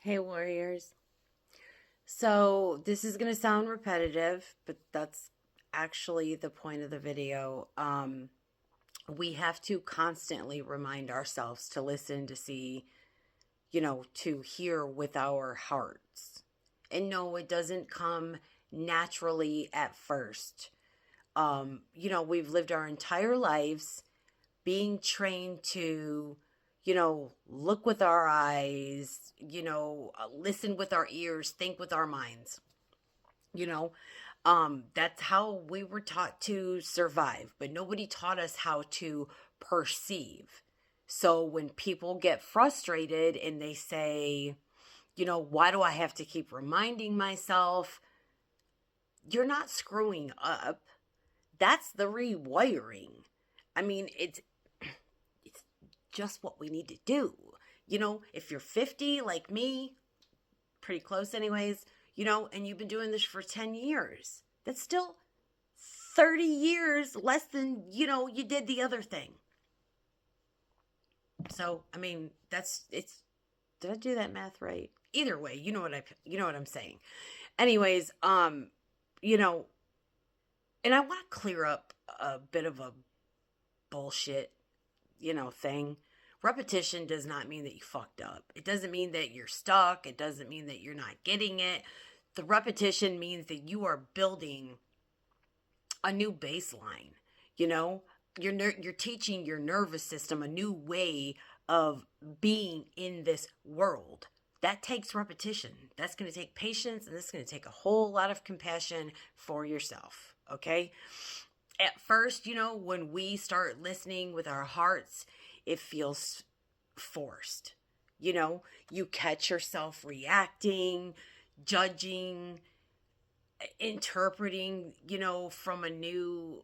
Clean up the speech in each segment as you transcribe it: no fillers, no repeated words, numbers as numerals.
Hey, warriors. So, this is going to sound repetitive, but that's actually the point of the video. We have to constantly remind ourselves to listen, to see, to hear with our hearts. And no, it doesn't come naturally at first. We've lived our entire lives being trained to, look with our eyes, listen with our ears, think with our minds, you know. That's how we were taught to survive, but nobody taught us how to perceive. So when people get frustrated and they say, why do I have to keep reminding myself? You're not screwing up. That's the rewiring. I mean, it's just what we need to do. If you're 50 like me, pretty close anyways, and you've been doing this for 10 years, that's still 30 years less than, you did the other thing. So, I mean, did I do that math right? Either way, you know what I'm saying. Anyways, you know, and I want to clear up a bit of a bullshit, thing. Repetition does not mean that you fucked up. It doesn't mean that you're stuck. It doesn't mean that you're not getting it. The repetition means that you are building a new baseline. You know, you're teaching your nervous system a new way of being in this world. That takes repetition. That's going to take patience, and that's going to take a whole lot of compassion for yourself. Okay? At first, when we start listening with our hearts, it feels forced. You catch yourself reacting, judging, interpreting, from a new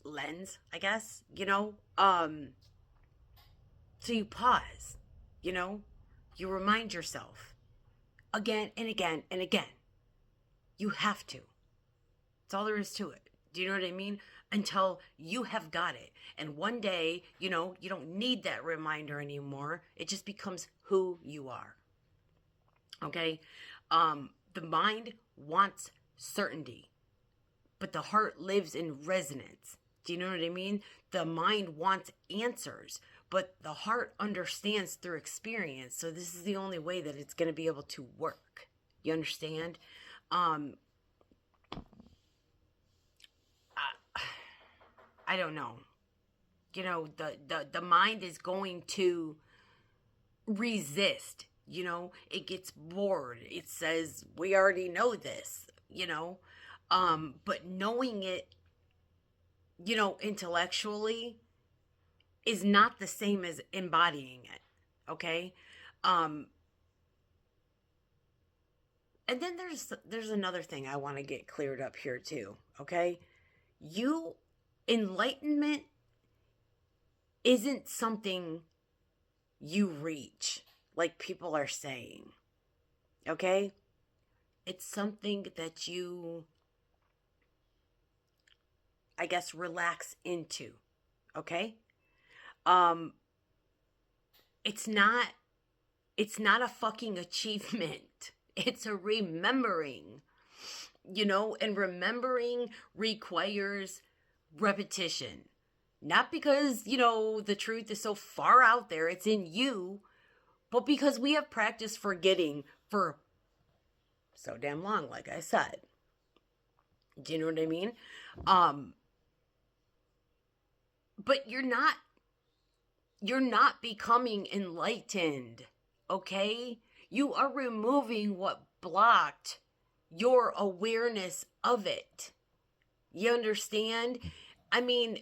lens, I guess, so you pause, you know, you remind yourself again and again and again. You have to. That's all there is to it. Do you know what I mean? Until you have got it. And one day, you don't need that reminder anymore. It just becomes who you are. Okay? The mind wants certainty, but the heart lives in resonance. Do you know what I mean? The mind wants answers, but the heart understands through experience. So this is the only way that it's going to be able to work. You understand? Um, I don't know. The mind is going to resist. It gets bored. It says, we already know this, but knowing it, intellectually is not the same as embodying it. Okay. Um, and then there's another thing I want to get cleared up here too. Okay. You Enlightenment isn't something you reach like people are saying. Okay? It's something that you, I guess, relax into. Okay? Um it's not it's not a fucking achievement. It's a remembering. And remembering requires repetition. Not because, the truth is so far out there, it's in you, but because we have practiced forgetting for so damn long, like I said. Do you know what I mean? Um, but you're not becoming enlightened, okay? You are removing what blocked your awareness of it. You understand? I mean,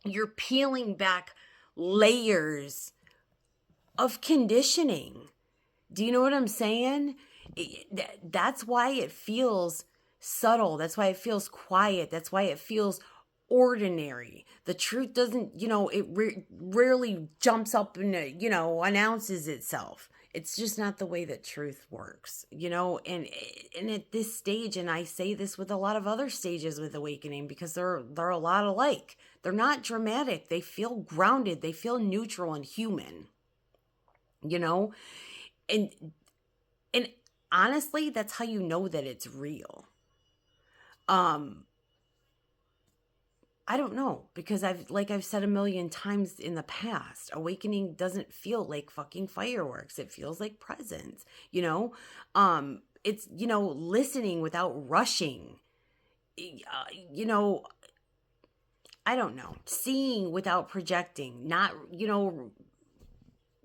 you're peeling back layers of conditioning. Do you know what I'm saying? That's why it feels subtle. That's why it feels quiet. That's why it feels ordinary. The truth doesn't, rarely jumps up and, announces itself. It's just not the way that truth works, and at this stage, and I say this with a lot of other stages with awakening because they're a lot alike. They're not dramatic. They feel grounded. They feel neutral and human. you know? And and honestly, that's how you know that it's real. Um I don't know, because I've said a million times in the past, awakening doesn't feel like fucking fireworks. It feels like presence, you know? It's, listening without rushing. You know, I don't know. Seeing without projecting, not,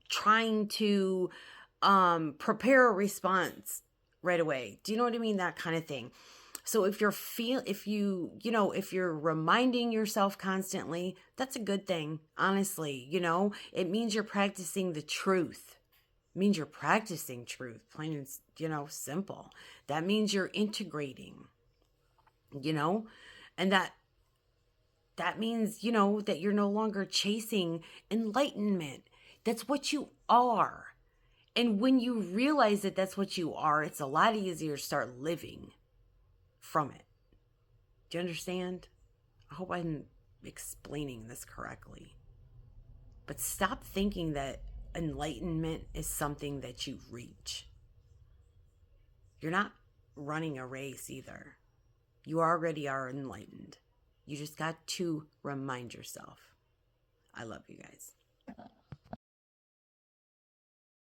trying to prepare a response right away. Do you know what I mean? That kind of thing. So if you're reminding yourself constantly, that's a good thing, honestly. It means you're practicing the truth. It means you're practicing truth, plain and, simple. That means you're integrating, you know, and that means, that you're no longer chasing enlightenment. That's what you are. And when you realize that that's what you are, it's a lot easier to start living from it. Do you understand? I hope I'm explaining this correctly. But stop thinking that enlightenment is something that you reach. You're not running a race either. You already are enlightened. You just got to remind yourself. I love you guys.